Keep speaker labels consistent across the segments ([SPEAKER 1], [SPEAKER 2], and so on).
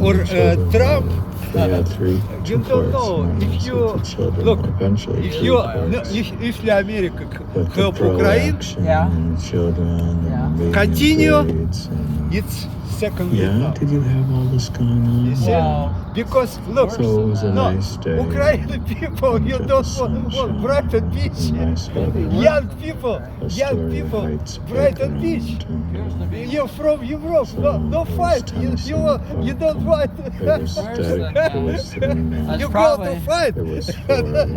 [SPEAKER 1] or Trump.
[SPEAKER 2] They had
[SPEAKER 1] You don't know if you look. If you if America help Ukraine, continue. It's second Vietnam.
[SPEAKER 2] Did you have all this going on?
[SPEAKER 1] You see? Because look,
[SPEAKER 2] So it was a nice day.
[SPEAKER 1] Ukrainian people, you don't want bright and peach. Young people, bright and peach. You're from Europe, no fight. You don't fight. You go to fight.
[SPEAKER 2] It was for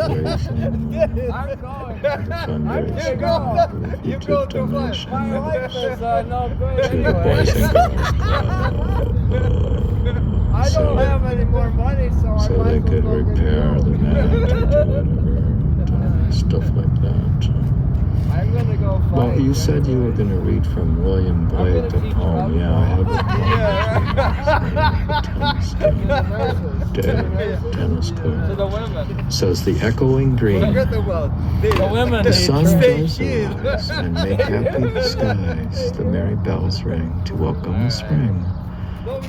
[SPEAKER 1] You go to fight.
[SPEAKER 3] My wife is no good
[SPEAKER 2] to the
[SPEAKER 3] anyway.
[SPEAKER 2] Boys and Girls
[SPEAKER 3] I don't have any more money, so I
[SPEAKER 2] so
[SPEAKER 3] might
[SPEAKER 2] they
[SPEAKER 3] as well
[SPEAKER 2] could
[SPEAKER 3] go get
[SPEAKER 2] repair
[SPEAKER 3] more.
[SPEAKER 2] the net or whatever, stuff like that.
[SPEAKER 3] I'm gonna go fight.
[SPEAKER 2] Well, you said you were going to read from William Blake the poem. Yeah, I have a poem. Tennis
[SPEAKER 3] To
[SPEAKER 2] court.
[SPEAKER 3] the women.
[SPEAKER 2] Says the echoing dream.
[SPEAKER 1] Forget about
[SPEAKER 3] The women.
[SPEAKER 2] The sun
[SPEAKER 1] Stay
[SPEAKER 2] goes
[SPEAKER 1] here.
[SPEAKER 2] arise and make happy the skies. The merry bells ring to welcome the spring.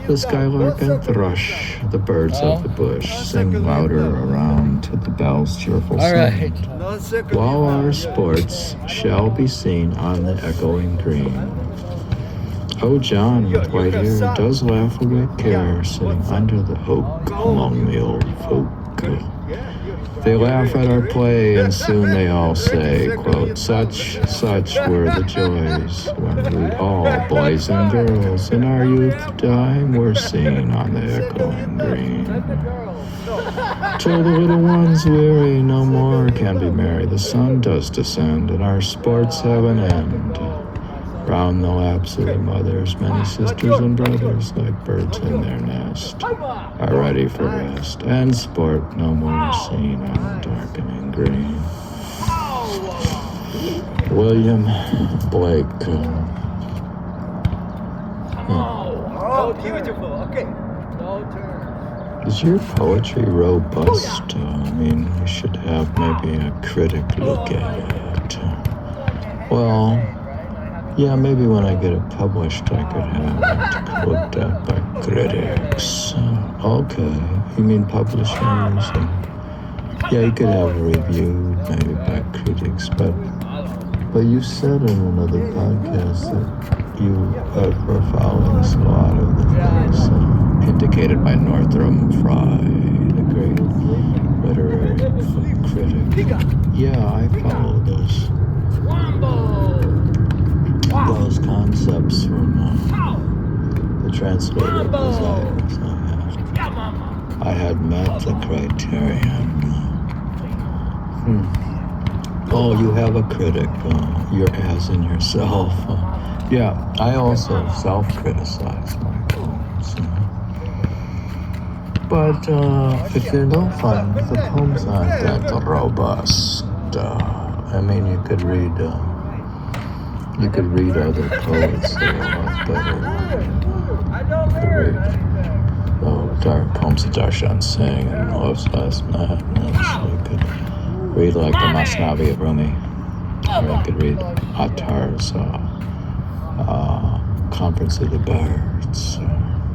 [SPEAKER 2] The skylark and thrush, the birds of the bush, sing louder around to the bells' cheerful sound.
[SPEAKER 1] No second.
[SPEAKER 2] While our sports shall be seen on the echoing green. Oh, John with white hair does laugh away care, sitting under the oak among the old folk. They laugh at our play, and soon they all say, quote, such were the joys when we all, boys and girls, in our youth time were seen on the echoing green. Till the little ones weary no more can be merry, the sun does descend, and our sports have an end. Round the laps of the mothers, many sisters and brothers, like birds in their nest, are ready for rest, and sport no more seen on the darkening green. William Blake.
[SPEAKER 1] Oh, beautiful. Okay.
[SPEAKER 3] No turn.
[SPEAKER 2] Is your poetry robust? I mean, you should have maybe a critic look at it. Well, yeah, maybe when I get it published, I could have it looked at by critics. Okay, you mean publishers? Yeah, you could have it reviewed maybe by critics, but you said in another podcast that you were following a lot of the things indicated by Northam Fry, the great literary critic. Yeah, I follow those concepts from the translator desires. I had met the criterion. Oh, you have a critic. You're as in yourself. Yeah, I also self-criticize my poems. But if you don't find the poems aren't that robust, I mean, you could read other poets that are a lot better. You could read poems of Darshan Singh and Love's Last Night. You could read like the Masnavi of Rumi. Or you could read Attar's Conference of the Birds,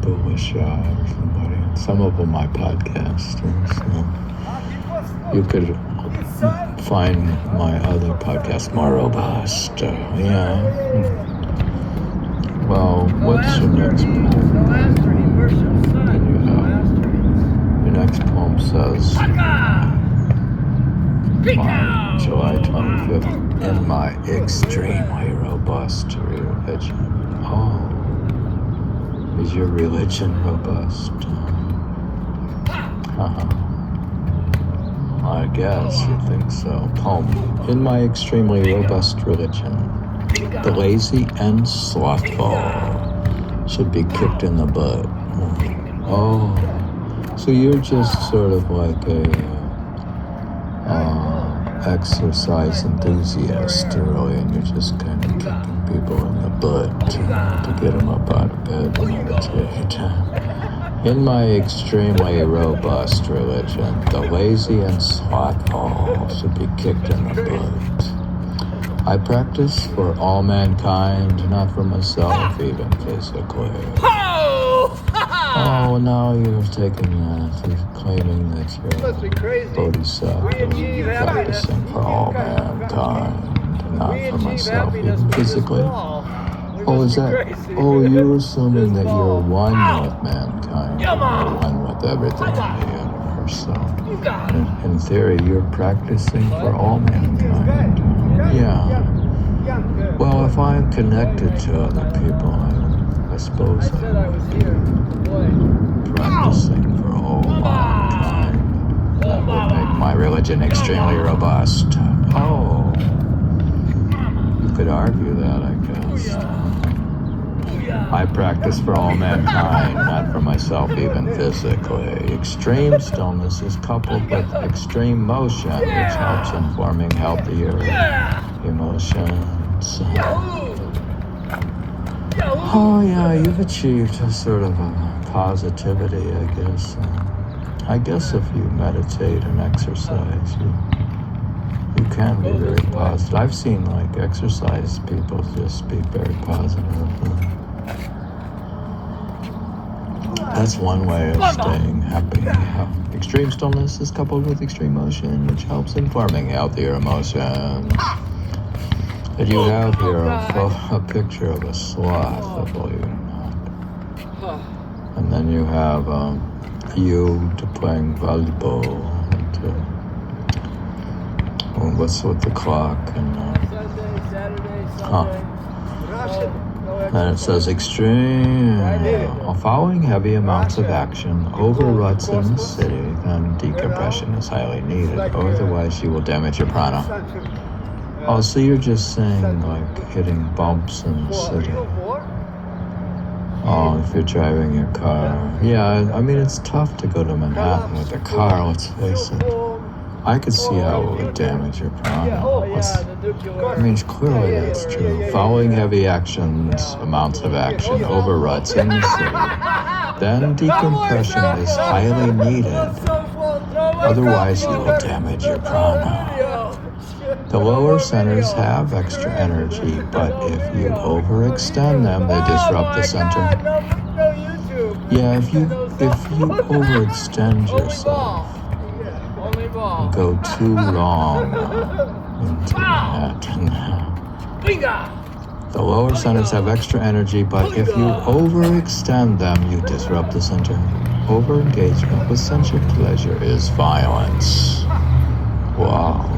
[SPEAKER 2] Bulla Shah or somebody. Some of them I podcast. You could find my other podcast more robust. Yeah. Well, what's your next poem? Your next poem says, July 25th, in my extremely robust religion. Oh, is your religion robust? I guess you think so. Poem. In my extremely robust religion, the lazy and slothful should be kicked in the butt. Oh, so you're just sort of like a exercise enthusiast, really, and you're just kind of kicking people in the butt to get them up out of bed to meditate. In my extremely robust religion, the lazy and slothful should be kicked in the butt. I practice for all mankind, not for myself, even physically. Oh, now you're taking that. You're claiming that
[SPEAKER 1] Must be
[SPEAKER 2] you're
[SPEAKER 1] crazy.
[SPEAKER 2] bodhisattva,
[SPEAKER 1] achieve happiness.
[SPEAKER 2] practicing for all mankind, not
[SPEAKER 1] We
[SPEAKER 2] for
[SPEAKER 1] achieve
[SPEAKER 2] myself,
[SPEAKER 1] happiness
[SPEAKER 2] even
[SPEAKER 1] with this
[SPEAKER 2] physically.
[SPEAKER 1] ball. We
[SPEAKER 2] Oh,
[SPEAKER 1] must
[SPEAKER 2] is
[SPEAKER 1] be
[SPEAKER 2] that?
[SPEAKER 1] crazy.
[SPEAKER 2] Oh, you're assuming
[SPEAKER 1] This
[SPEAKER 2] that you're
[SPEAKER 1] ball.
[SPEAKER 2] one with mankind,
[SPEAKER 1] Come
[SPEAKER 2] and
[SPEAKER 1] on.
[SPEAKER 2] you're one with everything in the universe. So,
[SPEAKER 1] You got it.
[SPEAKER 2] in theory, you're practicing for all mankind. Yeah. Well, if I'm connected to other people, I suppose
[SPEAKER 3] I said I was here to play.
[SPEAKER 2] practicing for all mankind. That would make my religion extremely robust. Oh, you could argue that, I guess. I practice for all mankind, not for myself even physically. Extreme stillness is coupled with extreme motion, which helps in forming healthier emotions. Oh yeah, you've achieved a sort of a positivity, I guess. I guess if you meditate and exercise, you can be very positive. I've seen like exercise people just be very positive. That's one way of staying happy. Extreme stillness is coupled with extreme motion, which helps in forming healthier emotions. And you have here a picture of a sloth, I believe it or not. And then you have you playing volleyball. And what's with the clock? And
[SPEAKER 3] Sunday, Saturday, Sunday.
[SPEAKER 2] then it says extreme. Following heavy amounts of action over ruts in the city, then decompression is highly needed. Otherwise, you will damage your prana. Oh, so you're just saying like hitting bumps in the city. Oh, if you're driving your car. Yeah, I mean, it's tough to go to Manhattan with a car, let's face it. I could see how it would damage your prana. I mean, clearly that's true. Following heavy amounts of action over ruts in the city, then decompression is highly needed. Otherwise, you will damage your prana. The lower centers have extra energy, but if you overextend them, they disrupt the center. Yeah, if you overextend yourself, go too long into Manhattan. The lower centers have extra energy, but if you overextend them, you disrupt the center. Overengagement with sensual pleasure is violence. Wow.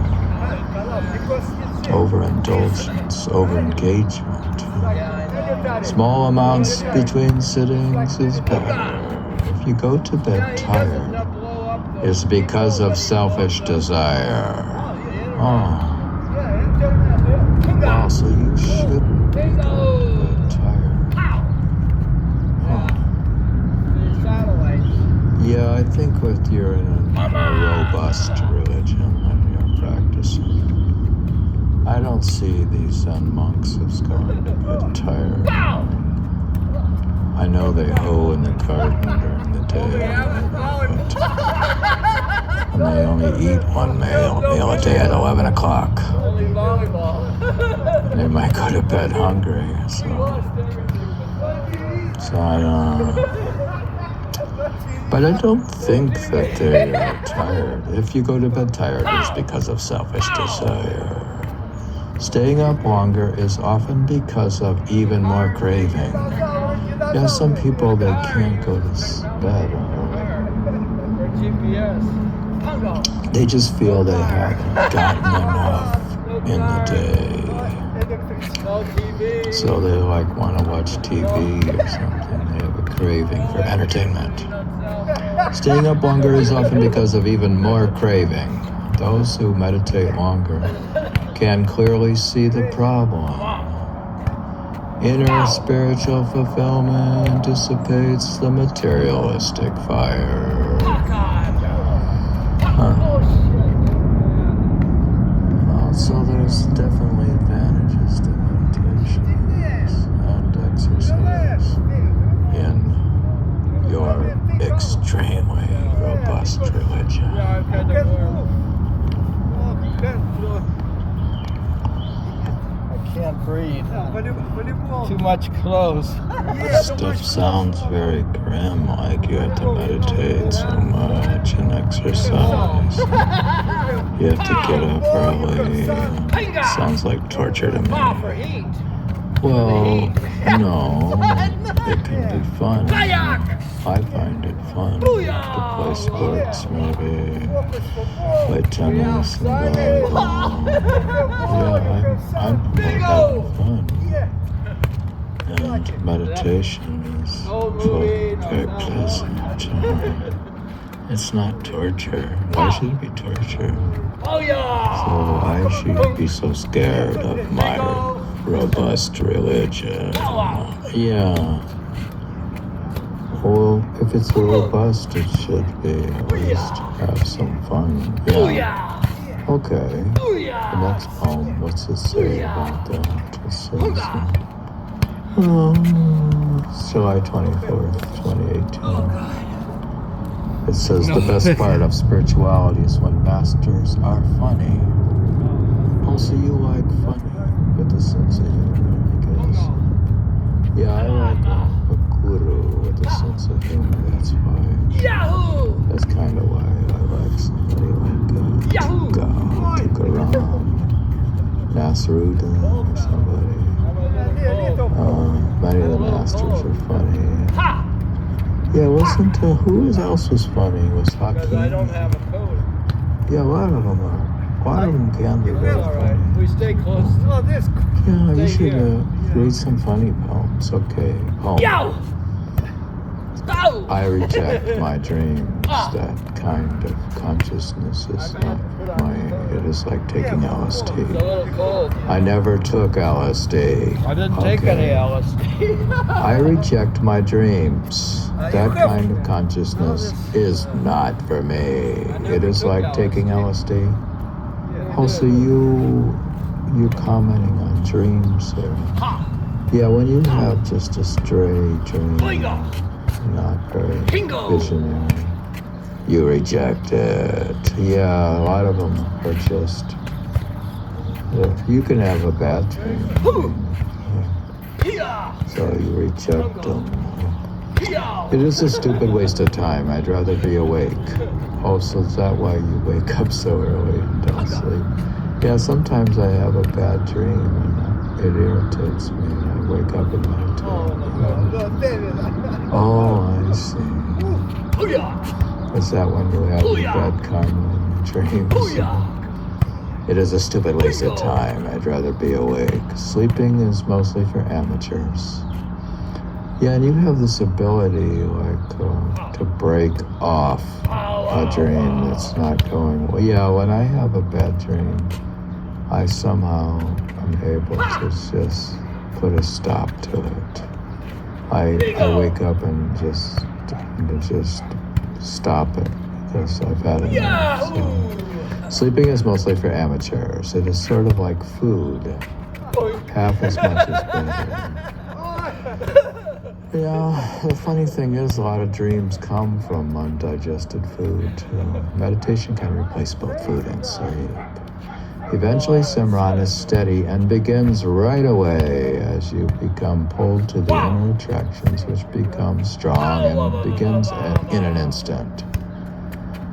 [SPEAKER 2] Overindulgence, overengagement. Small amounts between sittings is better. If you go to bed tired, it's because of selfish desire. Oh. Wow, so you shouldn't be going to bed tired. Yeah, I think with you're in a robust religion and you're practicing. I don't see these Zen monks as going to bed tired. I know they hoe in the garden during the day, and they only eat one meal a day at 11 o'clock. And they might go to bed hungry, so I don't know. But I don't think that they are tired. If you go to bed tired, it's because of selfish desire. Staying up longer is often because of even more craving. Yeah, some people, they can't go to bed. They just feel they haven't gotten enough in the day. So they like want to watch TV or something. They have a craving for entertainment. Staying up longer is often because of even more craving. Those who meditate longer can clearly see the problem. Inner spiritual fulfillment dissipates the materialistic fire. So there's definitely advantages to meditation and exercise in your extremely robust religion.
[SPEAKER 3] can't breathe.
[SPEAKER 1] Volleyball.
[SPEAKER 3] Too much clothes.
[SPEAKER 2] This stuff sounds very grim, like you have to meditate so much and exercise. You have to get up early. Sounds like torture to me. Well, no, it can be fun. I find it fun to play sports, maybe play tennis and volleyball. Yeah, I'm having fun. And meditation is very pleasant. It's not torture. Why should it be torture? So why should you be so scared of my robust religion? Yeah. Well, if it's robust, it should be at least have some fun. Yeah. Okay. The next poem, what's it say about that? It says, July 24th, 2018. It says the best part of spirituality is when masters are funny. Also, you like funny with a sense of humor, I guess. Yeah, I like a guru with a sense of humor. That's why. That's kind of why I like somebody like Tukaram, Nasruddin, or somebody. Many of the masters are funny. Yeah, listen to who else was funny? Was Hakeem?
[SPEAKER 3] I don't have a code.
[SPEAKER 2] Yeah, a lot of them are. A lot of them can be very funny.
[SPEAKER 3] We stay close.
[SPEAKER 1] Oh, this.
[SPEAKER 2] Yeah, you should read some funny poems. Okay, poems. I reject my dreams. That kind of consciousness is not mine. It is like taking
[SPEAKER 3] It's a
[SPEAKER 2] LSD.
[SPEAKER 3] little cold.
[SPEAKER 2] I never took LSD.
[SPEAKER 3] I didn't take any LSD.
[SPEAKER 2] I reject my dreams. That kind of consciousness is not for me. It is like taking LSD. Also, you're commenting on dreams there. Yeah, when you have just a stray dream, not very visionary, you reject it. Yeah, a lot of them are just. You can have a bad dream. So you reject them. It is a stupid waste of time. I'd rather be awake. Oh, so is that why you wake up so early and don't sleep? Yeah, sometimes I have a bad dream and it irritates me and I wake up and meditate. Oh, I see. Is that when you have bad karma in dreams? It is a stupid waste of time. I'd rather be awake. Sleeping is mostly for amateurs. Yeah, and you have this ability, to break off a dream that's not going well. Yeah, when I have a bad dream, I somehow am able to just put a stop to it. I wake up and just stop it because I've had enough. So. Sleeping is mostly for amateurs. It is sort of like food. Half as much as better. Yeah, the funny thing is a lot of dreams come from undigested food. Meditation can replace both food and sleep. Eventually, Simran is steady and begins right away as you become pulled to the inner attractions, which become strong and begins in an instant.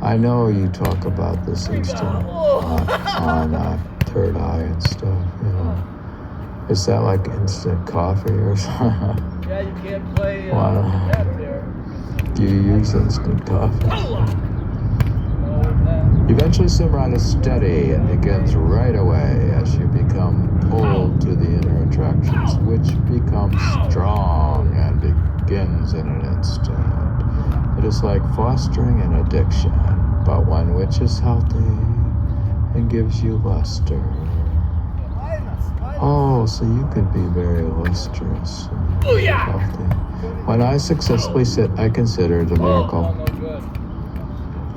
[SPEAKER 2] I know you talk about this instant on third eye and stuff, Is that like instant coffee or something?
[SPEAKER 3] Yeah, you can't play
[SPEAKER 2] Wow.
[SPEAKER 3] that there.
[SPEAKER 2] Do you use instant coffee? Eventually, Simran is steady and begins right away as you become pulled to the inner attractions, which becomes strong and begins in an instant. It is like fostering an addiction, but one which is healthy and gives you luster. Oh, so you could be very lustrous and healthy. When I successfully sit, I consider it a miracle.
[SPEAKER 3] No good.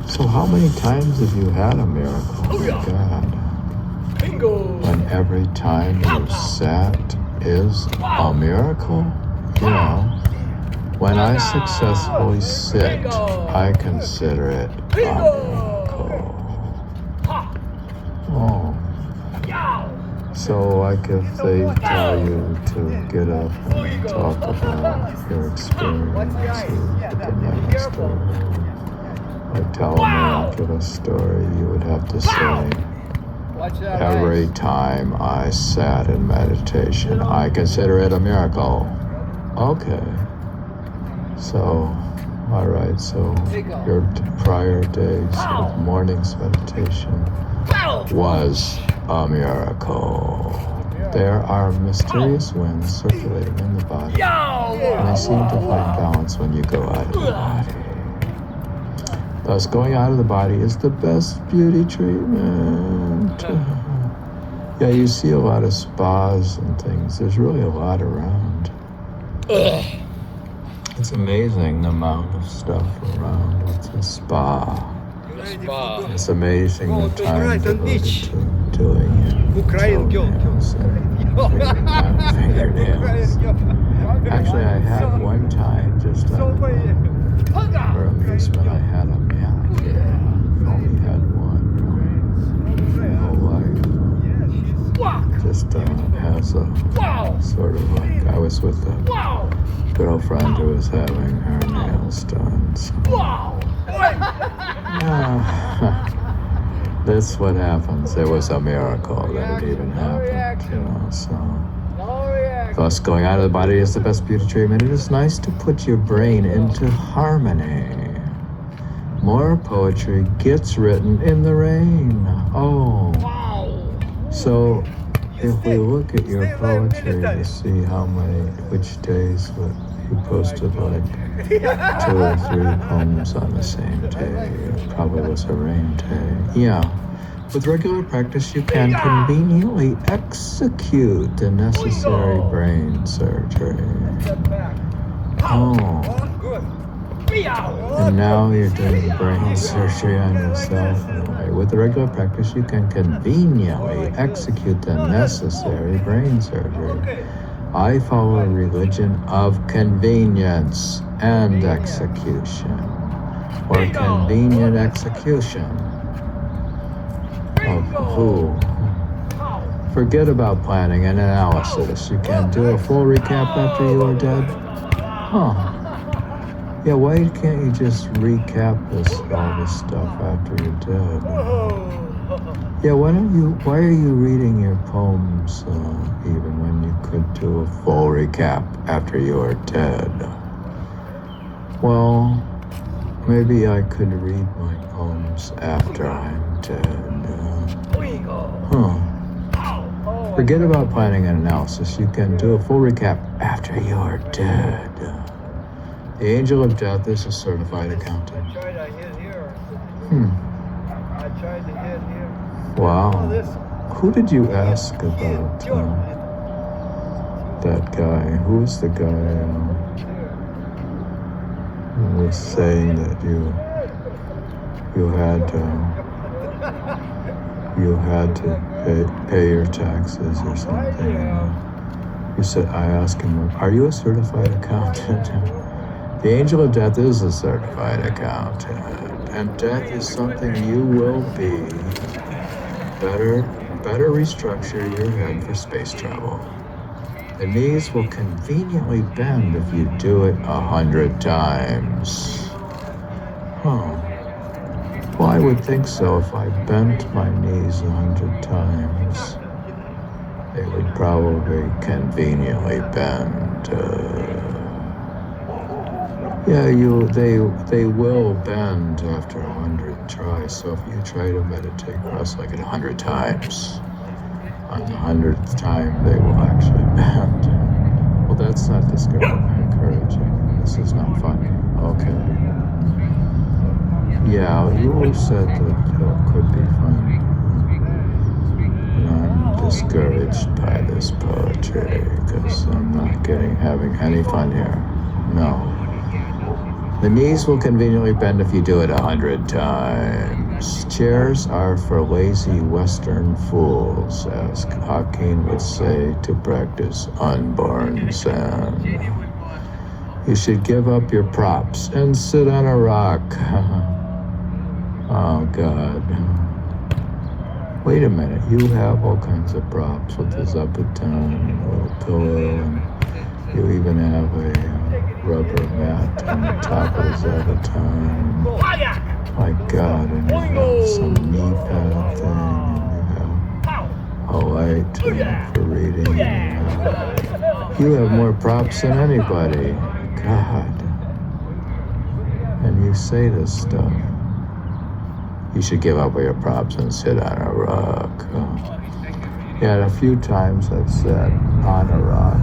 [SPEAKER 2] So how many times have you had a miracle? Oh my God.
[SPEAKER 3] Bingo.
[SPEAKER 2] When every time you sat is a miracle? When I successfully sit, I consider it a miracle. Oh. So, like if they tell you to get up and talk about your experiences with the master, like tell a miraculous story, you would have to say,
[SPEAKER 3] Watch that
[SPEAKER 2] every
[SPEAKER 3] ice.
[SPEAKER 2] time I sat in meditation, I consider it a miracle. Okay. So, all right, so your prior days of morning's meditation was a miracle. There are mysterious winds circulating in the body, and they seem to find balance when you go out of the body. Thus, going out of the body is the best beauty treatment. Yeah, you see a lot of spas and things. There's really a lot around. It's amazing the amount of stuff around with the spa. It's amazing the time devoted to doing it. Toenails and fingernails. Actually, I had one time just for amusement, I had a manicure. I've only had one my whole life. Just as a sort of like, I was with a girlfriend who was having her nails done. So. That's what happens. It was a miracle that it even happened, you know, so. Thus, going out of the body is the best beauty treatment. It is nice to put your brain into harmony. More poetry gets written in the rain. Oh. So, if we look at your poetry to see which days you posted like 2 or 3 poems on the same day, it probably was a rain day. Yeah. With regular practice, you can conveniently execute the necessary brain surgery. Oh. And now you're doing brain surgery on yourself. Anyway, with regular practice, you can conveniently execute the necessary brain surgery. I follow a religion of convenience and execution, or convenient execution. Of who? Forget about planning and analysis. You can do a full recap after you are dead? Huh. Yeah, why can't you just recap all this stuff after you're dead? Yeah, why are you reading your poems even when you could do a full recap after you are dead? Well, maybe I could read my poems after I'm dead. Forget about planning and analysis. You can do a full recap after you're dead. The angel of death is a certified accountant.
[SPEAKER 1] I tried to hit here.
[SPEAKER 2] Wow. Who did you ask about that guy? Who was the guy who was saying that you had to pay your taxes or something? You said, I asked him, are you a certified accountant? The angel of death is a certified accountant, and death is something you will be. Better restructure your head for space travel. The knees will conveniently bend if you do it 100 times. Well, I would think so. If I bent my knees 100 times, they would probably conveniently bend. They will bend after 100 tries. So if you try to meditate cross-legged 100 times, on the 100th time they will actually bend. Well, that's not encouraging. This is not funny. Okay. Yeah, you said that it could be funny. And I'm discouraged by this poetry because I'm not having any fun here. No. The knees will conveniently bend if you do it 100 times. Chairs are for lazy Western fools, as Hakeem would say to practice unborn Zen. You should give up your props and sit on a rock. Oh, God. Wait a minute, you have all kinds of props with the Zabuton and a little pillow, and you even have a rubber mat on the top of the Zabuton. My God, and you have some knee pad thing, and you have a light for reading. You have more props than anybody. God. And you say this stuff. You should give up with your props and sit on a rock. Yeah, a few times I've sat on a rock,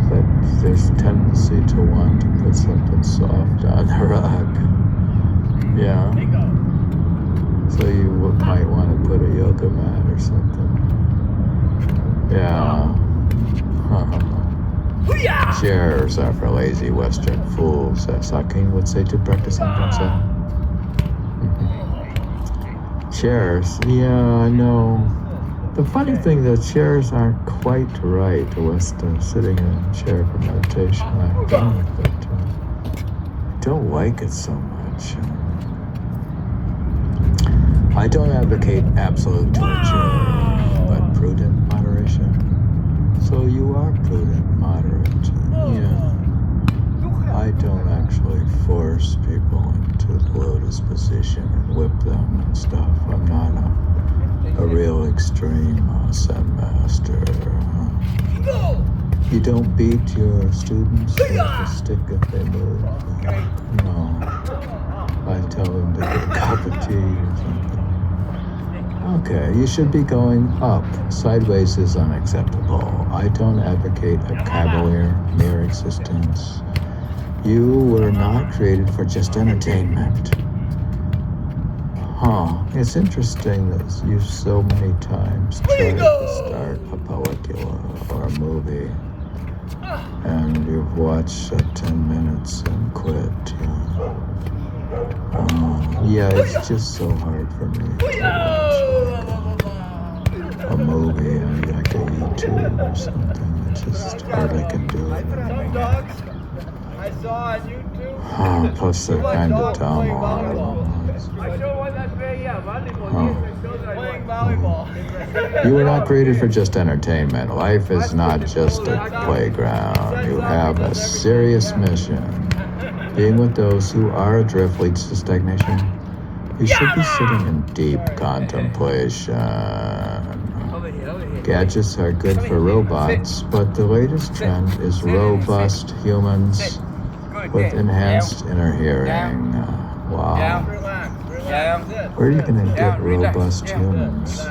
[SPEAKER 2] but there's a tendency to want to put something soft on the rock. Yeah. So you might want to put a yoga mat or something. Yeah. Chairs are for lazy Western fools, as Hakeem would say to practice in Bronson. Chairs, yeah, I know. The funny thing, the chairs aren't quite right. Sitting in a chair for meditation, I've done it, but I don't like it so much. I don't advocate absolute torture, but prudent moderation. So you are prudent, moderate. Yeah. I don't actually force people into the lotus position and whip them and stuff. I'm not a real extreme Zen master. You don't beat your students with a stick if they move. No. I tell them to get a cup of tea or something. Okay, you should be going up. Sideways is unacceptable. I don't advocate a cavalier, mere existence. You were not created for just entertainment. It's interesting that you've so many times tried to start a poetula or a movie, and you've watched 10 minutes and quit. Yeah, it's just so hard for me to watch a movie on like a YouTube or something. It's just hardly can do it anymore.
[SPEAKER 3] I saw on YouTube.
[SPEAKER 2] Plus they're kind of dumb.
[SPEAKER 3] I show one that very playing volleyball.
[SPEAKER 2] You were not created for just entertainment. Life is not just a playground. You have a serious mission. Being with those who are adrift leads to stagnation. You should be sitting in deep contemplation. Gadgets are good for robots, but the latest trend is robust humans with enhanced inner hearing. Wow. Where are you going to get robust humans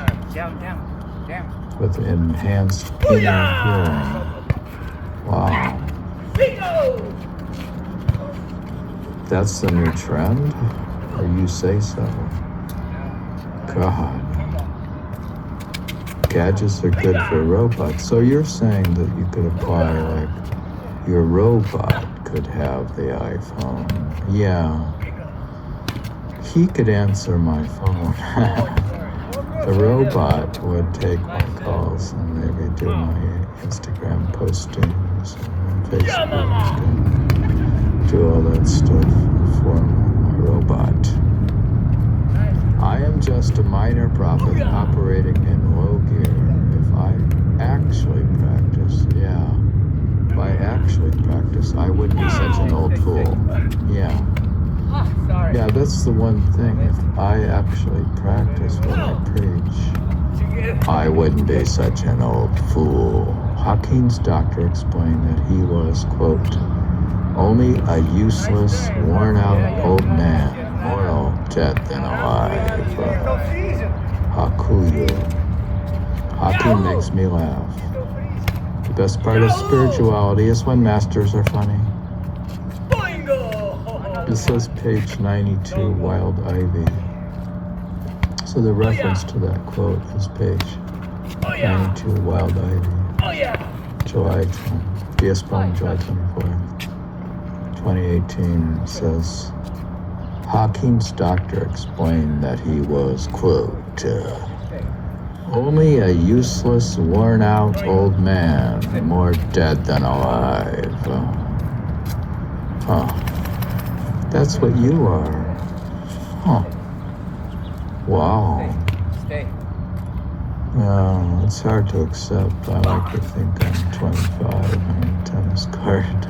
[SPEAKER 2] with enhanced inner hearing? Wow. That's the new trend? Or you say so? God. Gadgets are good for robots. So you're saying that you could apply, like, your robot could have the iPhone. Yeah. He could answer my phone. The robot would take my calls and maybe do my Instagram postings and Facebook and do all that stuff for my robot. I am just a minor prophet operating in low gear. If I actually practice, if I actually practice, I wouldn't be such an old fool. Yeah, that's the one thing. If I actually practice what I preach, I wouldn't be such an old fool. Hakeem's doctor explained that he was, quote, only a useless, worn-out old man, more dead than alive. Hakuyu. Hakeem makes me laugh. The best part of spirituality is when masters are funny. It says page 92, Wild Ivy. So the reference to that quote is page 92, Wild Ivy. July 20, DS Poem, July 24th, 2018. It says, Hakeem's doctor explained that he was, quote, only a useless, worn-out old man, more dead than alive. That's what you are. Wow.
[SPEAKER 3] Stay.
[SPEAKER 2] No, it's hard to accept. I like to think I'm 25 on a tennis court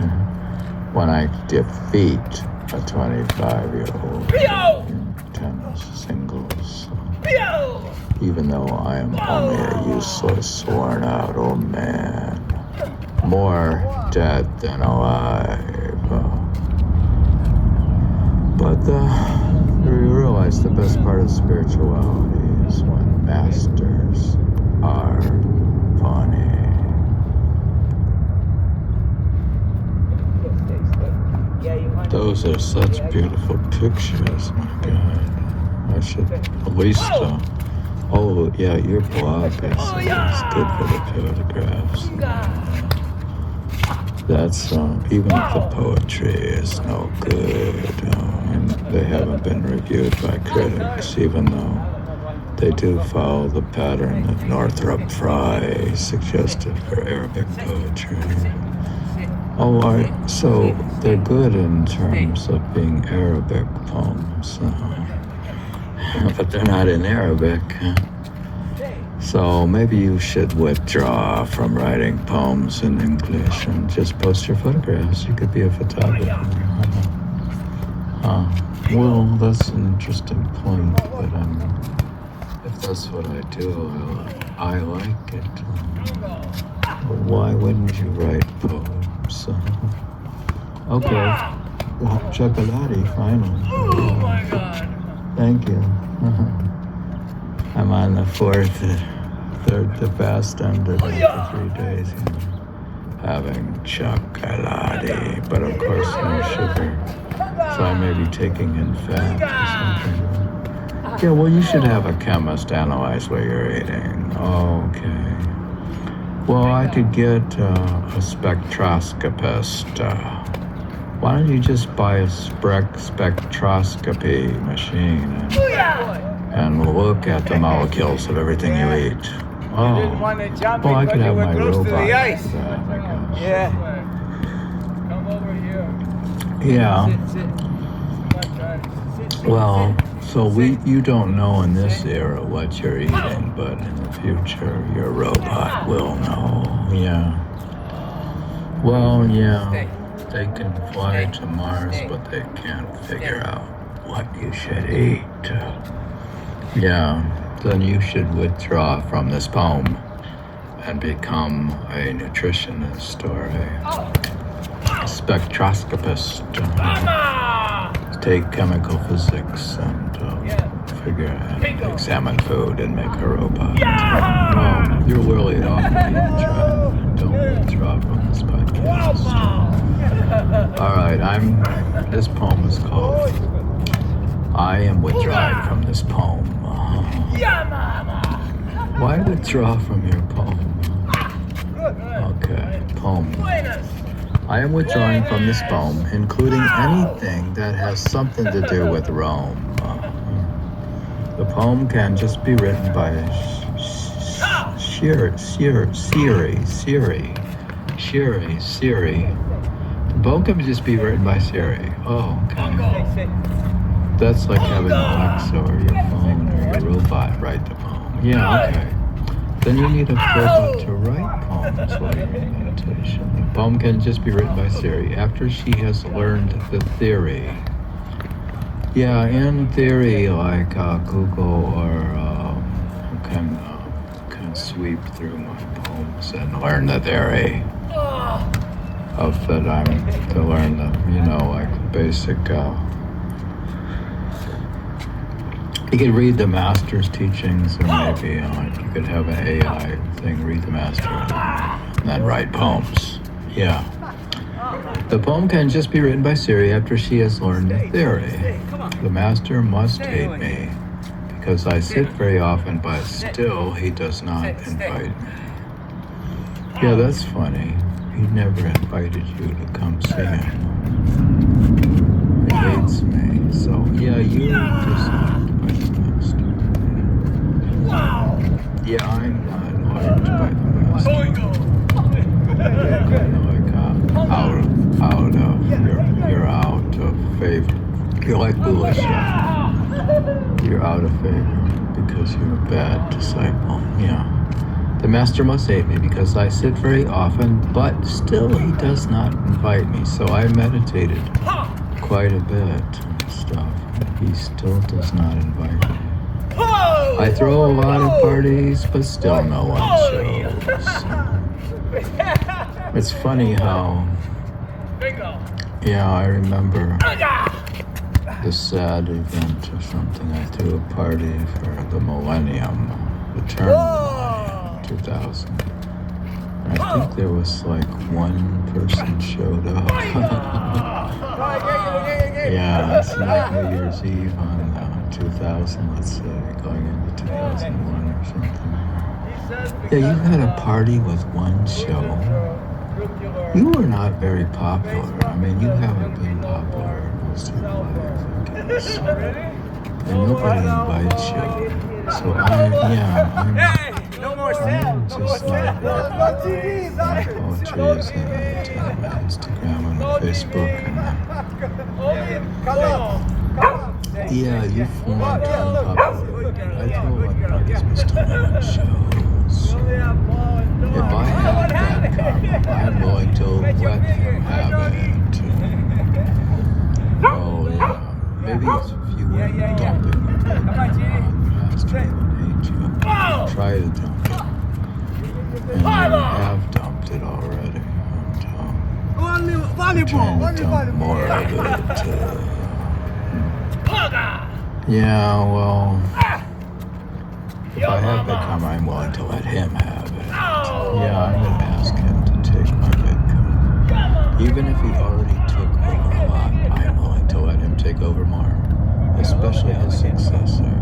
[SPEAKER 2] when I defeat a 25-year-old in tennis singles. Even though I am only a useless, worn-out old man, more dead than alive. But we realize the best part of spirituality is when masters are funny. Those are such beautiful pictures, my God. I should at least, oh yeah, your blog is good for the photographs. That's, even if the poetry is no good, and they haven't been reviewed by critics, even though they do follow the pattern that Northrop Frye suggested for Arabic poetry. So they're good in terms of being Arabic poems, but they're not in Arabic. So maybe you should withdraw from writing poems in English and just post your photographs. You could be a photographer. Well, that's an interesting point, but if that's what I do, I like it. Why wouldn't you write poems? Okay. Well, chocolate, finally.
[SPEAKER 3] Oh my God.
[SPEAKER 2] Thank you. I'm on the the fast ended after 3 days, having chocolate, but of course no sugar. So I may be taking in fat or something. Yeah, well, you should have a chemist analyze what you're eating. Okay. Well, I could get a spectroscopist. Why don't you just buy a spectroscopy machine and look at the molecules of everything you eat? Oh, well, I could have my robot do that, I guess.
[SPEAKER 3] Yeah. Come over here.
[SPEAKER 2] Yeah.
[SPEAKER 3] Sit.
[SPEAKER 2] Well, so you don't know in this era what you're eating, but in the future, your robot will know. Yeah. Well, yeah. They can fly to Mars, but they can't figure out what you should eat. Yeah, then you should withdraw from this poem and become a nutritionist or a spectroscopist. Take chemical physics and figure out, examine food and make a robot. Well, you're really off the beaten track. Don't withdraw from this podcast. All right, this poem is called I Am Withdrawing from This Poem. Why withdraw from your poem? Okay, poem. I am withdrawing from this poem, including anything that has something to do with Rome. The poem can just be written by Siri. The poem can just be written by Siri. Oh, okay. That's like having Alexa or your phone or your robot write the poem. Yeah, okay. Then you need a robot to write poems while you're in meditation. The poem can just be written by Siri after she has learned the theory. Yeah, in theory, like Google or can sweep through my poems and learn the theory of that I'm to learn the, like basic. You could read the master's teachings, or maybe you could have an AI thing read the master and then write poems. Yeah. The poem can just be written by Siri after she has learned the theory. The master must hate me because I sit very often, but still he does not invite me. Yeah, that's funny. He never invited you to come see him. He hates me, so yeah, you just by the master. Yeah, I'm not liked by the master. You're out of favor. You're like bullshit. You're out of favor. because you're a bad disciple. Yeah. The master must hate me because I sit very often, but still he does not invite me. So I meditated quite a bit and stuff. He still does not invite me. I throw a lot of parties, but still no one shows. It's funny how, yeah, I remember the sad event or something. I threw a party for the millennium, the turn of the millennium, 2000. And I think there was like one person showed up. Yeah, it's like New Year's Eve on 2000, let's say, going into 2001 or something. Yeah, you had a party with one show. You were not very popular. I mean, you haven't been popular most of your life, I guess. And nobody invites you. So I'm just like, my poetry is on Instagram and Facebook and yeah, you formed unpopular. I throw a lot of parties, but still no one shows. If I have that karma, I'm willing to let him have it. Oh yeah, maybe if you were dumping the master would hate you. Try to dump it. And you have dumped it already. And you're trying to dump more of it. Yeah, well, if I have the karma, I'm willing to let him have it. Yeah, I'm going to ask him to take my Bitcoin. Even if he already took over a lot, I'm willing to let him take over more, especially his successor.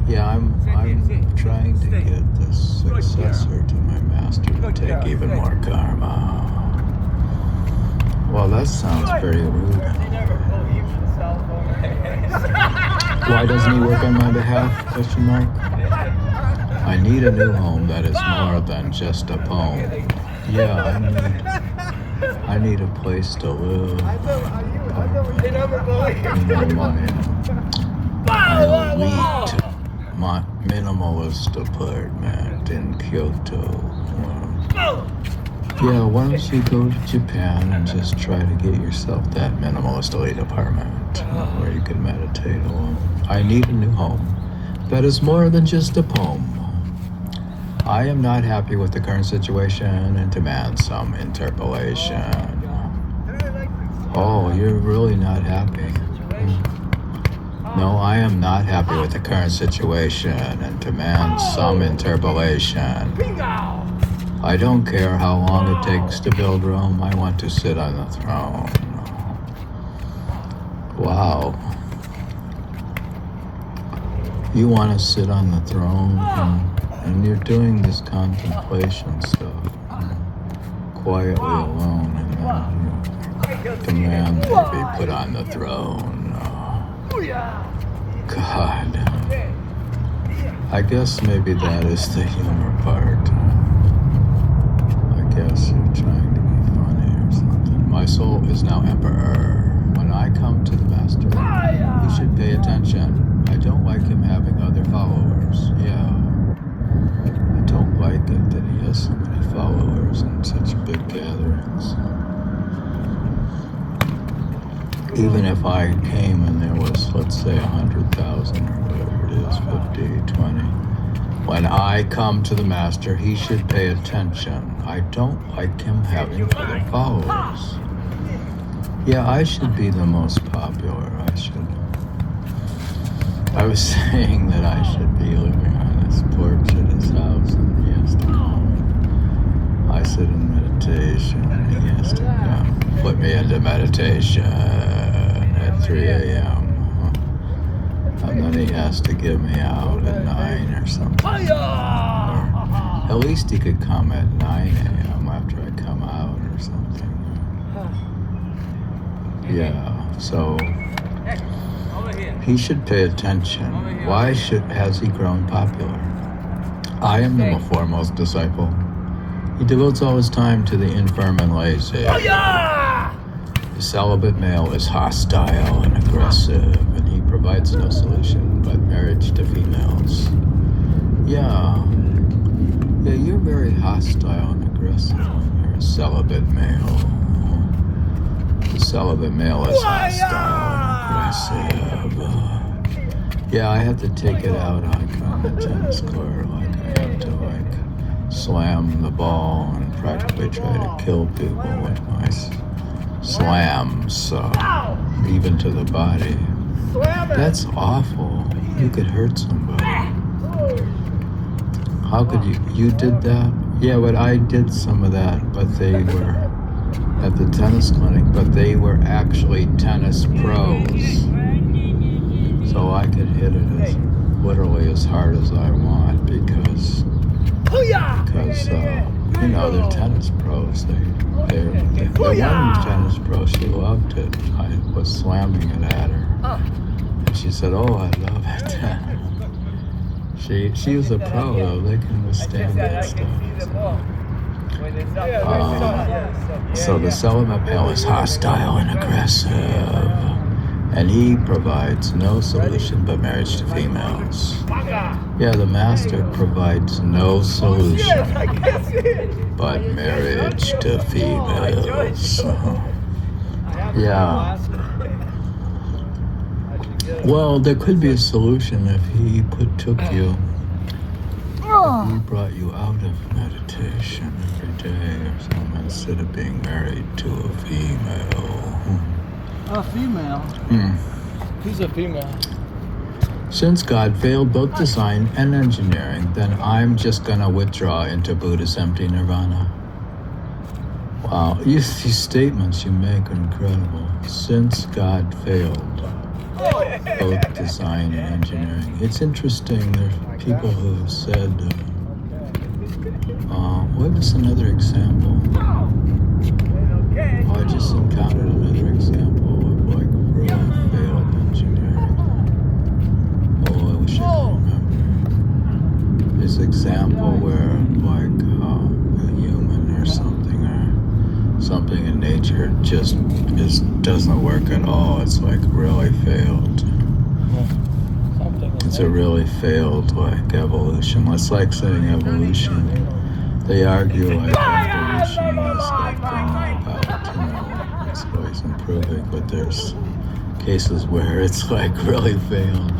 [SPEAKER 2] Yeah, I'm trying to get the successor to my master to take even more karma. Well, that sounds very rude. Why doesn't he work on my behalf? Question mark. I need a new home that is more than just a poem. Yeah, I need a place to live. My minimalist apartment in Kyoto. Yeah, why don't you go to Japan and just try to get yourself that minimalist elite apartment where you can meditate alone. I need a new home that is more than just a poem. I am not happy with the current situation and demand some interpolation. Oh, you're really not happy? No, I am not happy with the current situation and demand some interpolation. I don't care how long it takes to build Rome. I want to sit on the throne. Wow. You want to sit on the throne and you're doing this contemplation stuff quietly alone and then you demand to be put on the throne. God. I guess maybe that is the humor part. I guess you're trying to be funny or something. My soul is now emperor. When I come to the master, he should pay attention. I don't like him having other followers. Yeah. I don't like it that he has so many followers in such big gatherings. Even if I came and there was, let's say, 100,000 or whatever it is, 50, 20. When I come to the master, he should pay attention. I don't like him having other followers. Yeah, I should be the most popular. I was saying that I should be living on his porch at his house and he has to come. I sit in meditation and he has to come. Put me into meditation at 3 a.m. And then he has to get me out at 9 or something. Or at least he could come at 9 a.m. after I come out or something. Yeah, so he should pay attention. Why has he grown popular? I am the foremost disciple. He devotes all his time to the infirm and lazy. The celibate male is hostile and aggressive, and he provides no solution but marriage to females. Yeah, you're very hostile and aggressive when you're a celibate male. The celibate male is hostile and aggressive. Yeah, I had to take it out on the tennis court. Like, I had to slam the ball and practically try to kill people with my slams, even to the body. That's awful. You could hurt somebody. How could you? You did that? Yeah, but I did some of that, but they were at the tennis clinic, but they were actually tennis pros. So I could hit it as literally as hard as I want because they're tennis pros. The one tennis pro, she loved it. I was slamming it at her. And she said, "Oh, I love it." She was a pro though. They can withstand that stuff. So the celibate male is hostile and aggressive, and he provides no solution but marriage to females. Yeah, the master provides no solution but marriage to females. Yeah. Well, there could be a solution if he took you. If he brought you out of meditation every day or something instead of being married to a female.
[SPEAKER 3] A female? Who's a female?
[SPEAKER 2] Since God failed both design and engineering, then I'm just gonna withdraw into Buddha's empty nirvana. Wow, these statements you make are incredible. Since God failed both design and engineering. It's interesting, there's people who have said, what was another example? Oh, I just encountered another example of like really failed engineering. Oh, I wish I could remember. This example where like a human or something in nature just doesn't work at all. It's like really failed. It's a really failed like evolution. It's like saying evolution. They argue like evolution is like about, it's always improving, but there's cases where it's like really failed.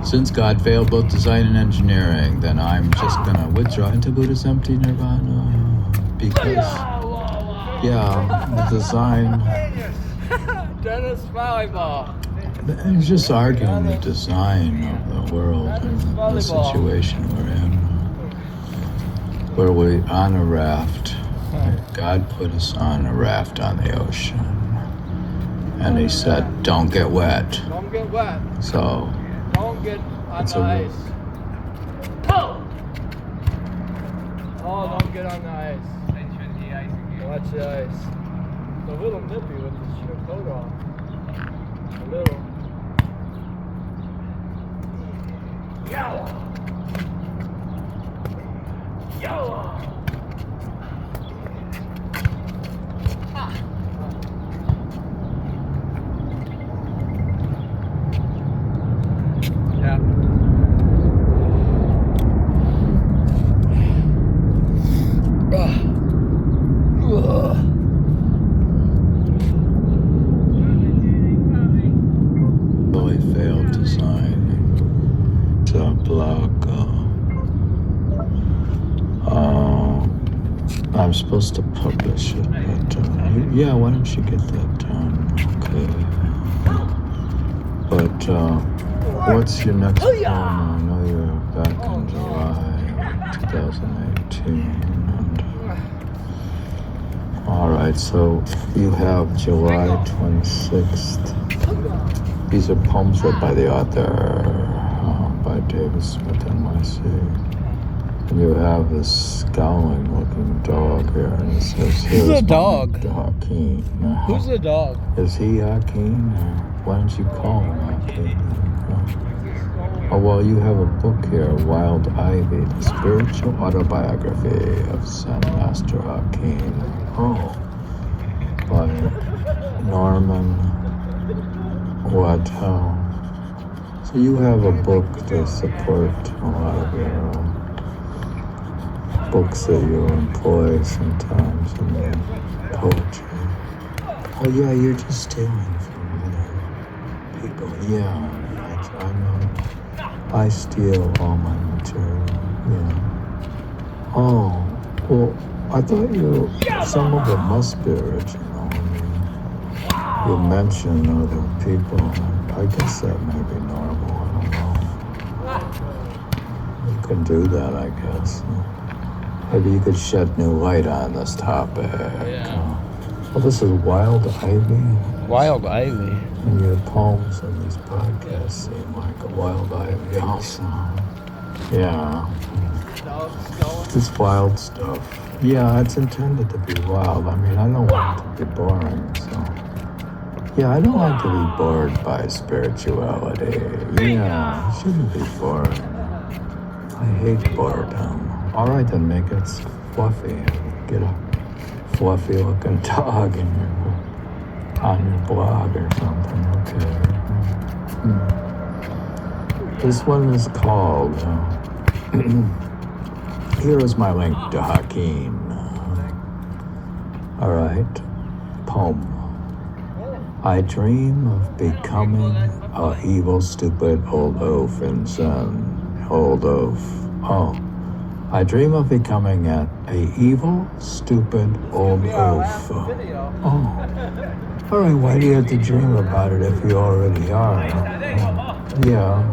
[SPEAKER 2] Since God failed both design and engineering, then I'm just gonna withdraw into Buddha's empty nirvana because the design.
[SPEAKER 3] Tennis volleyball.
[SPEAKER 2] It's just arguing the design of the world and the situation we're in. Where we on a raft. God put us on a raft on the ocean. And he said, don't get wet.
[SPEAKER 3] Don't get wet.
[SPEAKER 2] So
[SPEAKER 3] don't get on the ice. Oh, don't get on the ice. Watch the ice. It's a little nippy with the coat on. A little. Yellow.
[SPEAKER 2] Really failed design to block. I'm supposed to publish it, but why don't you get that done? Okay. But what's your next poem? I know you're back in July 2018. All right, so you have July 26th. These are poems read by the author, by David Smith, NYC. And you have this scowling-looking dog here, and it says,
[SPEAKER 3] "Who's the dog?
[SPEAKER 2] Hakeem."
[SPEAKER 3] Who's the dog?
[SPEAKER 2] Is he Hakeem? Why don't you call him Hakeem? Oh, well, you have a book here, Wild Ivy, the spiritual autobiography of Zen Master Hakeem. Oh, by Norman What? How? So you have a book to support a lot of your books that you employ sometimes in your poetry. Oh yeah, you're just stealing from other people. Yeah, I steal all my material. Yeah. Oh, well, I thought some of it must be original. I mean, you mention other people. I guess that may be normal. I don't know. You can do that, I guess. Maybe you could shed new light on this topic.
[SPEAKER 3] Yeah.
[SPEAKER 2] Well, this is Wild Ivy.
[SPEAKER 3] Wild Ivy.
[SPEAKER 2] And your poems in these podcasts seem like a wild ivy also. Yeah. This wild stuff. Yeah, it's intended to be wild. I mean, I don't want it to be boring, so. Yeah, I don't like to be bored by spirituality. Yeah, it shouldn't be boring. I hate boredom. All right, then make it fluffy. Get a fluffy looking dog on your blog or something. Okay. This one is called. Here is my link to Hakeem. All right, poem. I dream of becoming a evil, stupid old oaf and son. Old oaf. Oh. I dream of becoming a evil, stupid old oaf. Oh. All right, why do you have to dream about it if you already are? Yeah.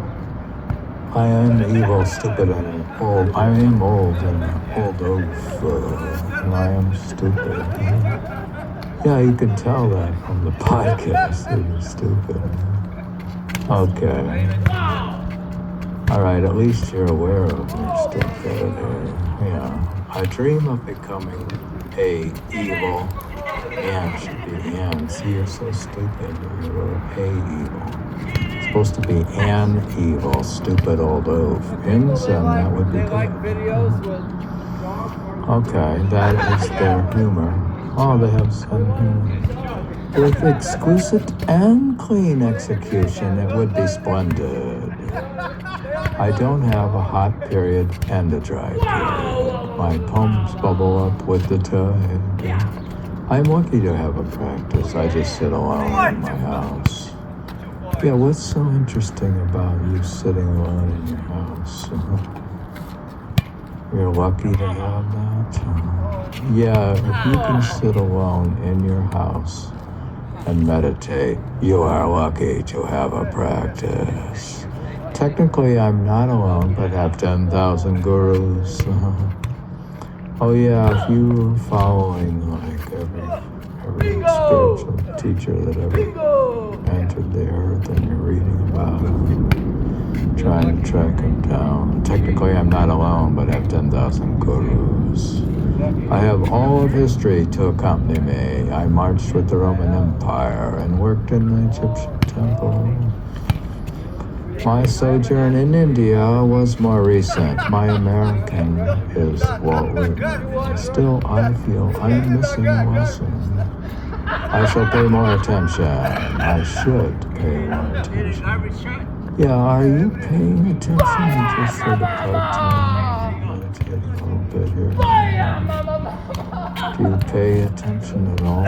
[SPEAKER 2] I am evil, stupid, and old. I am old and old oaf. And I am stupid. Yeah, you can tell that from the podcast that you're stupid. Okay. All right, at least you're aware of your stupidity. Yeah. I dream of becoming a evil, and should be and. See, you're so stupid. You're a evil. It's supposed to be an evil, stupid old oaf. Ins, and that would be good. Okay, that is their humor. Oh, they have some humor. With exquisite and clean execution, it would be splendid. I don't have a hot period and a dry period. My poems bubble up with the tide. I'm lucky to have a practice. I just sit alone in my house. Yeah, what's so interesting about you sitting alone in your house? You're lucky to have that? Yeah, if you can sit alone in your house and meditate, you are lucky to have a practice. Technically, I'm not alone, but have 10,000 gurus. Oh yeah, if you were following like every spiritual teacher that ever entered the earth and you're reading about him, trying to track him down. Technically, I'm not alone, but have 10,000 gurus. I have all of history to accompany me. I marched with the Roman Empire and worked in the Egyptian temple. My sojourn in India was more recent. My American is Walt Whitman. Still, I feel I'm missing a lesson. I shall pay more attention. I should pay more attention. Yeah, are you paying attention or just sort of part-time meditating a little bit here? Do you pay attention at all?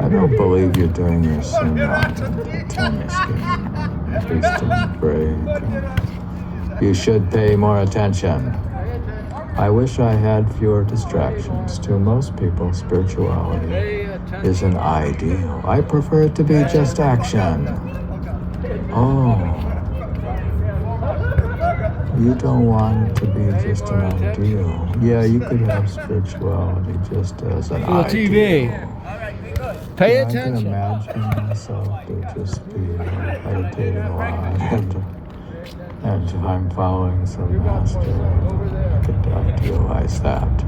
[SPEAKER 2] I don't believe you're doing your swim on the tennis game. At least in the break. You should pay more attention. I wish I had fewer distractions. To most people, spirituality is an ideal. I prefer it to be just action. Oh. You don't want it to be just an ideal. Yeah, you could have spirituality just as an ideal.
[SPEAKER 3] TV. Pay attention.
[SPEAKER 2] I can imagine myself to just be meditating a lot and I'm following some master. I could idealize that.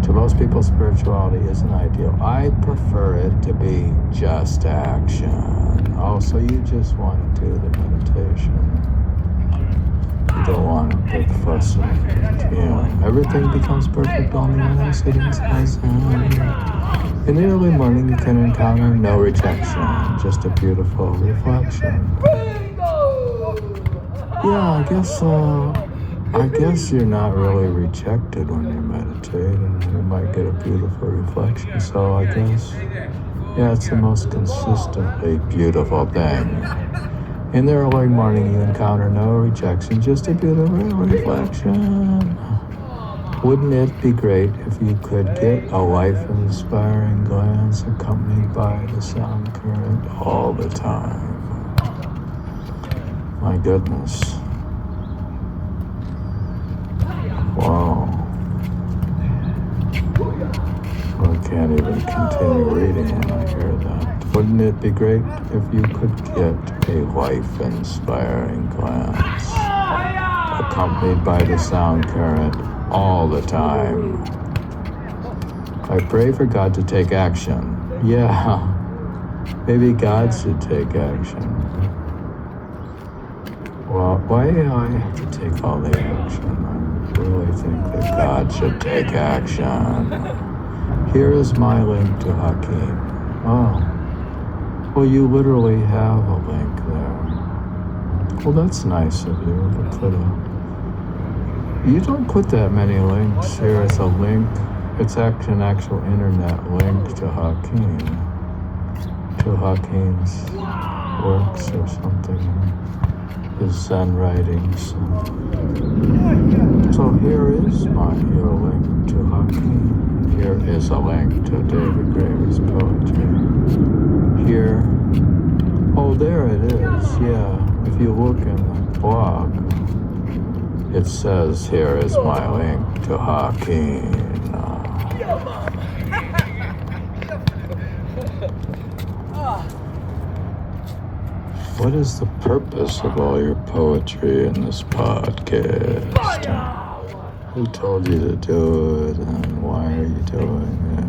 [SPEAKER 2] To most people, spirituality is an ideal. I prefer it to be just action. Oh, so you just want to do the meditation. You don't want a big fuss. Everything becomes perfect only when I sit inside Zen. In the early morning, you can encounter no rejection, just a beautiful reflection. Yeah, I guess you're not really rejected when you meditate, and you might get a beautiful reflection. So I guess, yeah, it's the most consistently beautiful thing. In the early morning, you encounter no rejection, just a beautiful reflection. Wouldn't it be great if you could get a life-inspiring glance accompanied by the sound current all the time? My goodness. Wow. I can't even continue reading when I hear that. Wouldn't it be great if you could get a life-inspiring glance accompanied by the sound current all the time? I pray for God to take action. Yeah, maybe God should take action. Well, why do I have to take all the action? I really think that God should take action. Here is my link to Hakim. Oh, well, you literally have a link there. Well, that's nice of you to put you don't put that many links. Here is a link. It's actually an actual internet link to Hakim. To Hakim's works or something. His Zen writings. So here is your link to Hakim. Here is a link to David Graeber's poetry. Here, oh, there it is. Yeah, if you look in the blog, it says, here is my link to Hakim. What is the purpose of all your poetry in this podcast? Who told you to do it, and why are you doing it?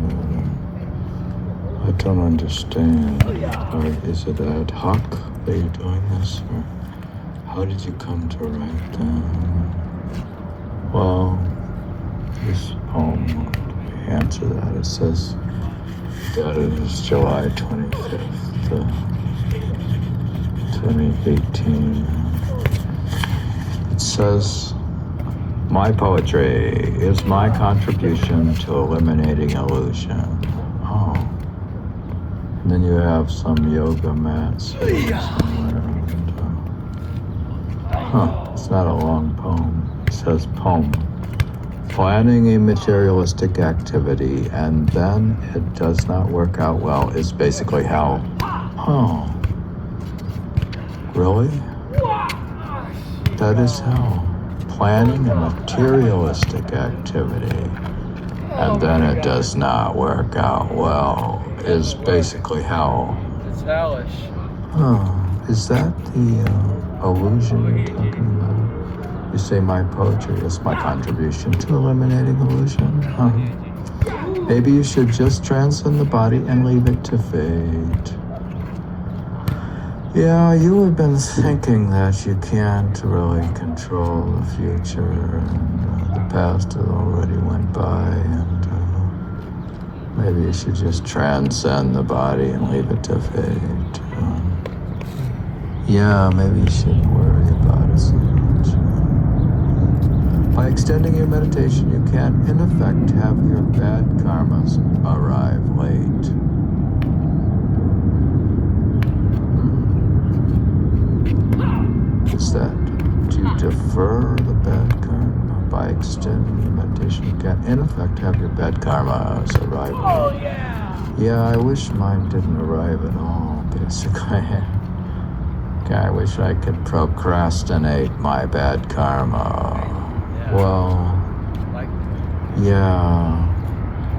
[SPEAKER 2] I don't understand. Or is it ad hoc that you're doing this, or how did you come to write them? Well, this poem will answer that. It says that it is July 25th. 2018. It says, my poetry is my contribution to eliminating illusion. Oh. And then you have some yoga mat sitting somewhere. And, it's not a long poem. It says poem. Planning a materialistic activity and then it does not work out well is basically hell. Oh. Really? That is hell. Planning a materialistic activity and then it does not work out well is basically hell.
[SPEAKER 3] It's hellish.
[SPEAKER 2] Oh, is that the illusion you're talking about? You say my poetry is my contribution to eliminating illusion? Huh? Maybe you should just transcend the body and leave it to fate. Yeah, you have been thinking that you can't really control the future, and the past has already went by, and maybe you should just transcend the body and leave it to fate. Yeah, maybe you shouldn't worry about it so much. By extending your meditation, you can, in effect, have your bad karmas arrive late. Is that to defer the bad karma by extending your meditation? You can, in effect, have your bad karmas arrive.
[SPEAKER 3] Oh, yeah.
[SPEAKER 2] Yeah, I wish mine didn't arrive at all, basically. I wish I could procrastinate my bad karma.
[SPEAKER 3] Yeah.
[SPEAKER 2] Well, yeah.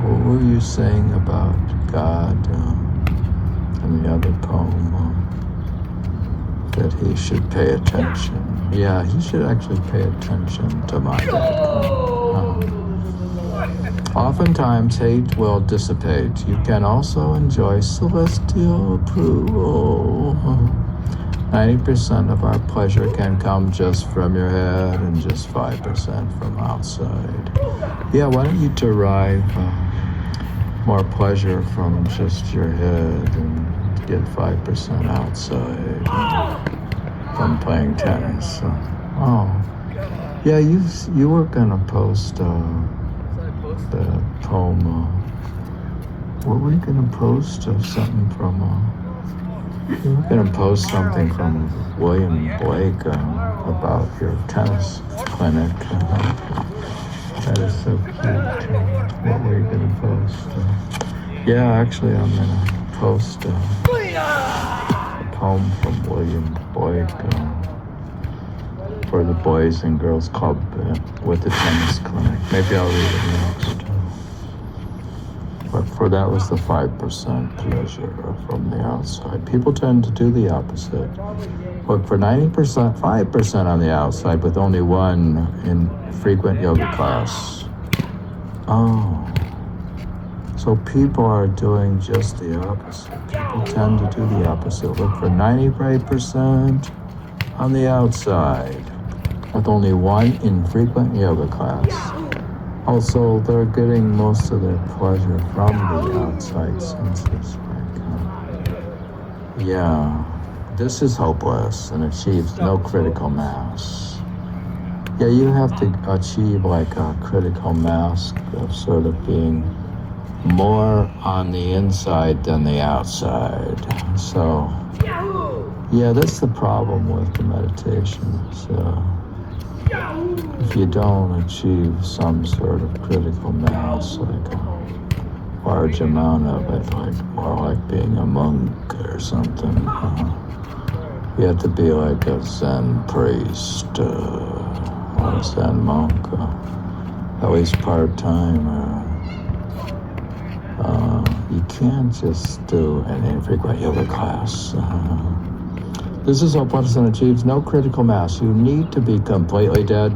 [SPEAKER 2] What were you saying about God in the other poem? That he should pay attention. Yeah, he should actually pay attention to my bad karma. Oftentimes, hate will dissipate. You can also enjoy celestial approval. 90% of our pleasure can come just from your head and just 5% from outside. Yeah, why don't you derive more pleasure from just your head and get 5% outside from playing tennis? Yeah, you were gonna post the poem. What were you gonna post? Something from? You were gonna post something from William Blake about your tennis clinic. That is so cute. What were you gonna post? Yeah, actually, I'm gonna post a poem from William Blake for the Boys and Girls Club with the tennis clinic. Maybe I'll read it next. But for that was the 5% pleasure from the outside. People tend to do the opposite. Look for 90%, 5% on the outside with only one in frequent yoga class. Oh. So people are doing just the opposite. People tend to do the opposite. Look for 98% on the outside with only one infrequent yoga class. Also, they're getting most of their pleasure from the outside senses. Yeah, this is hopeless and achieves no critical mass. Yeah, you have to achieve like a critical mass of sort of being more on the inside than the outside. So, yeah, that's the problem with the meditation. So, if you don't achieve some sort of critical mass, like a large amount of it, like more like being a monk or something, you have to be like a Zen priest or a Zen monk, at least part-time. You can't just do an infrequent yoga class. This is hopeless and achieves no critical mass. You need to be completely dead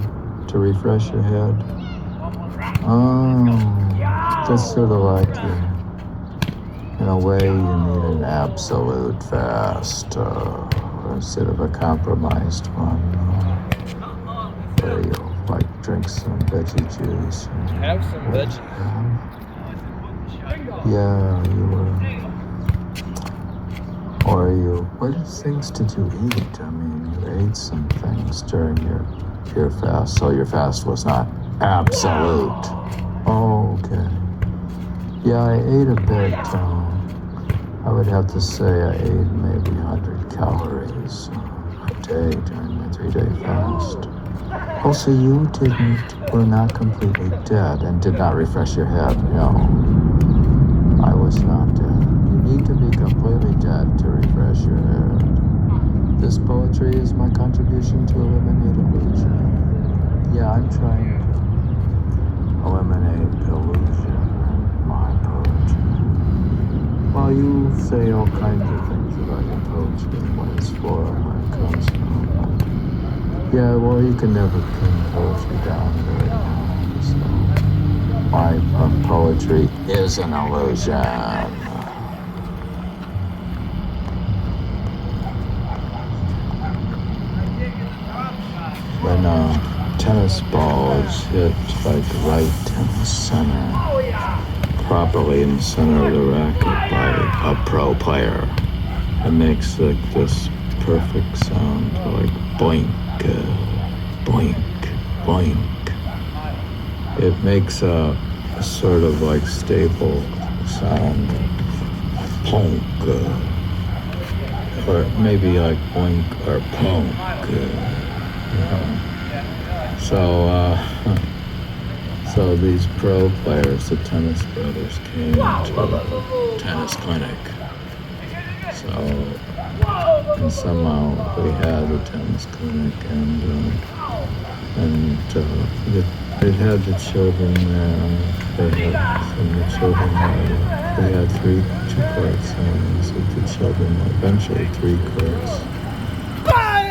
[SPEAKER 2] to refresh your head. Just sort of like in a way you need an absolute fast instead of a compromised one where you like drink some veggie juice.
[SPEAKER 3] Have some veggies.
[SPEAKER 2] Yeah, you were. Or what things did you eat? I mean, you ate some things during your fast, so your fast was not absolute. Oh, okay. Yeah, I ate a bit. I would have to say I ate maybe 100 calories a day during my 3-day fast. Oh, so you were not completely dead and did not refresh your head? No, I was not dead. You need to be completely dead to refresh your head. This poetry is my contribution to eliminate illusion. Yeah, I'm trying to eliminate illusion in my poetry. Well, you say all kinds of things about your poetry and what it's for and where it comes from. Yeah, well, you can never pin poetry down very high. So my poetry is an illusion. When a tennis ball is hit like right in the center, properly in the center of the racket by a pro player, it makes like this perfect sound, like boink, boink, boink. It makes a sort of like stable sound, ponk, or maybe like boink or ponk. So these pro players, the tennis brothers, came to a tennis clinic. And somehow we had a tennis clinic, and it had the children there. They had some of the children there. We had 2 courts, and so the children eventually 3 courts.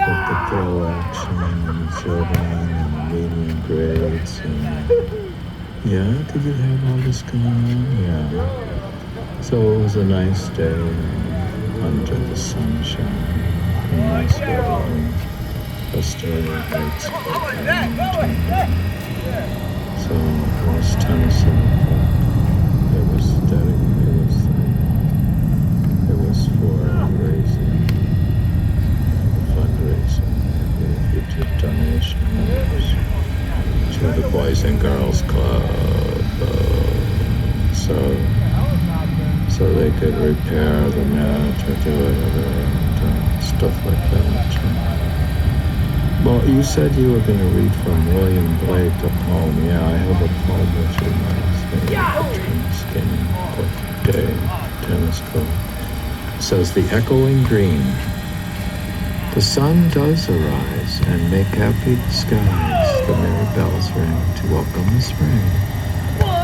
[SPEAKER 2] With the pro action and the children and the medium grades. Yeah, did you have all this going on? Yeah. So it was a nice day under the sunshine. Nashville and Astoria Heights. So it was Tennessee. It was for raising, fundraising, the future donations to the Boys and Girls Club, so they could repair the net or do whatever and stuff like that. Well, you said you were going to read from William Blake a poem. Yeah, I have a poem which reminds me of the tennis game, the day tennis court. It says, the echoing green. The sun does arise and make happy the skies. The merry bells ring to welcome the spring.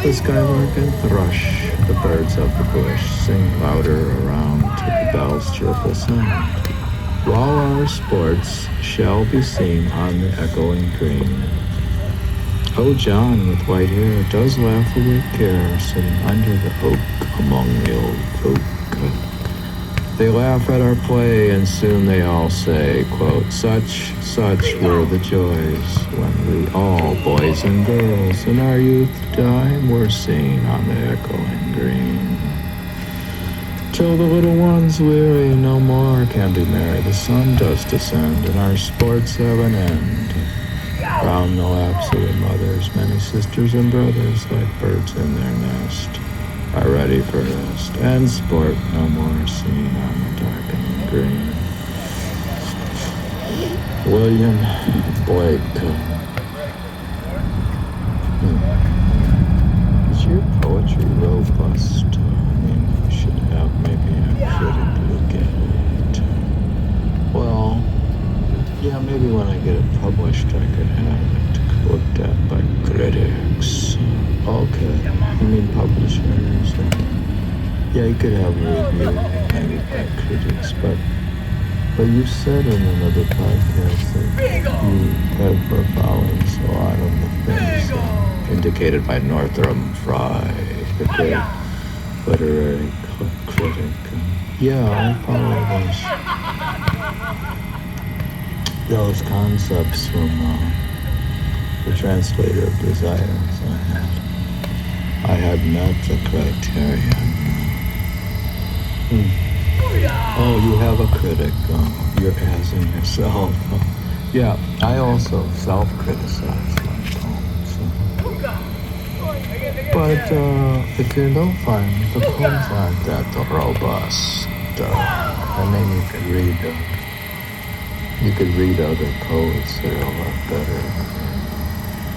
[SPEAKER 2] The skylark and thrush, the birds of the bush, sing louder around to the bell's cheerful sound. While our sports shall be seen on the echoing green. Oh, John with white hair does laugh away care, sitting under the oak among the old folk. They laugh at our play, and soon they all say, quote, such were the joys when we all, boys and girls, in our youth time were seen on the echoing green. Till the little ones weary no more can be merry, the sun does descend, and our sports have an end. Round the laps of the mothers, many sisters and brothers, like birds in their nest, are ready for rest, and sport no more seen on the darkening green. William Blake. Is your poetry robust? I should have maybe a critic look at it. Well, yeah, maybe when I get it published, I could have it looked at by critics. Okay, you mean publishers? Yeah, you could have a review maybe by critics, but you said in another podcast that you had profiles a lot of the things indicated by Northam Fry, the great literary critic. Yeah, I follow those concepts from the translator of desires. I had met the criterion. Oh, you have a critic. You're asking yourself. Yeah, I also self-criticize my poems. But if you don't find the poems aren't that robust, I mean, you could read other poets that are a lot better.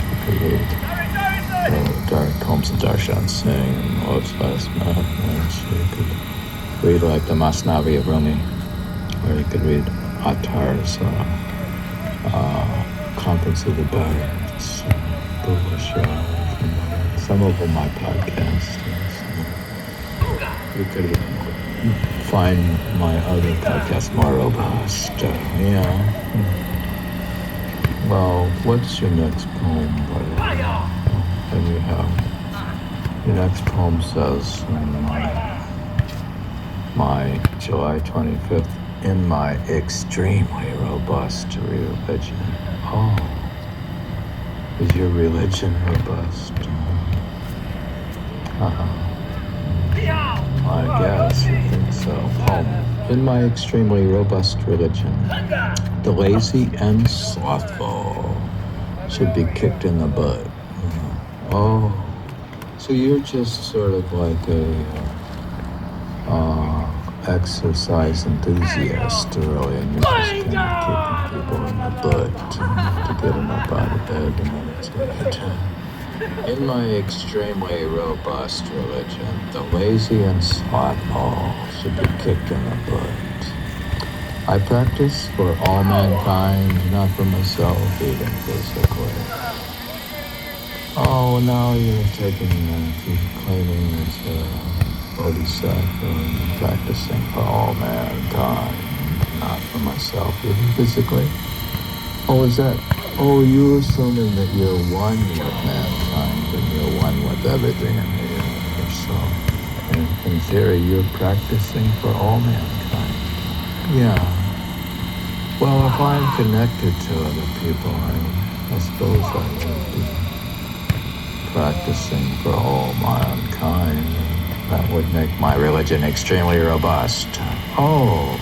[SPEAKER 2] You could read dark poems of Darshan Singh and Love's Last Madness. You could read like the Masnavi of Rumi, or you could read Attar's Conference of the Bards, some of them my podcasts. You could find my other podcasts more robust. Well, what's your next poem? And you have your next poem says my July 25th, in my extremely robust religion. Oh, is your religion robust? I guess you think so. In my extremely robust religion, the lazy and slothful should be kicked in the butt. Oh, so you're just sort of like a exercise enthusiast, really, and you're just kind of kicking people in the butt to get them up out of bed and everything. In my extremely robust religion, the lazy and slothful should be kicked in the butt. I practice for all mankind, not for myself, even physically. Oh, now you're claiming it's a bodhisattva and practicing for all mankind, not for myself, even physically. Oh, is that? Oh, you're assuming that you're one with mankind and you're one with everything in the universe. So, in theory, you're practicing for all mankind. Yeah. Well, if I'm connected to other people, I suppose I would be practicing for all mankind. That would make my religion extremely robust. Oh,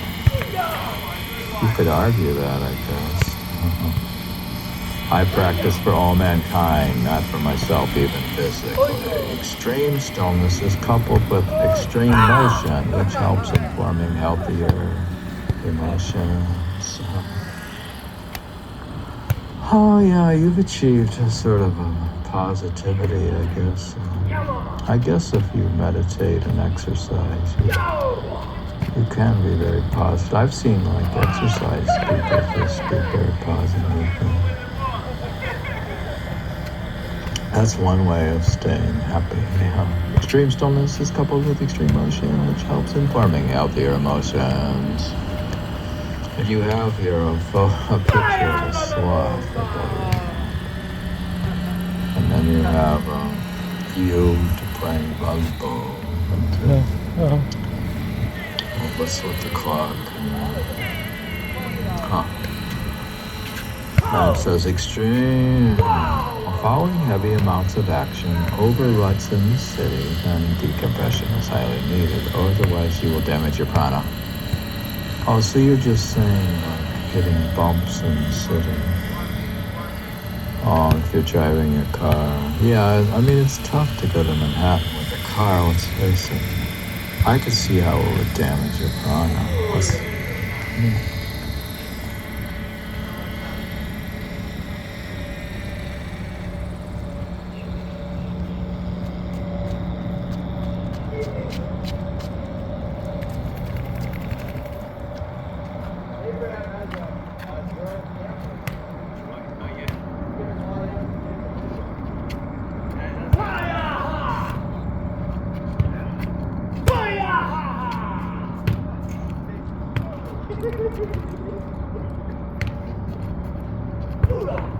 [SPEAKER 2] you could argue that, I guess. I practice for all mankind, not for myself even physically. Extreme stillness is coupled with extreme motion, which helps in forming healthier emotions. Oh yeah, you've achieved a sort of a positivity, I guess. I guess if you meditate and exercise, you can be very positive. I've seen like exercise people just be very positive. That's one way of staying happy. Yeah. Extreme stillness is coupled with extreme motion, which helps in forming healthier emotions. And you have here a picture of a sloth, I believe. And then you have you playing volleyball. Let's look at the clock. It says extreme. Following heavy amounts of action over ruts in the city, then decompression is highly needed. Otherwise, you will damage your prana. Oh, so you're just saying like hitting bumps in the city. Oh, if you're driving your car. Yeah, I mean, it's tough to go to Manhattan with a car, let's face it. I could see how it would damage your prana.
[SPEAKER 1] Hoorah!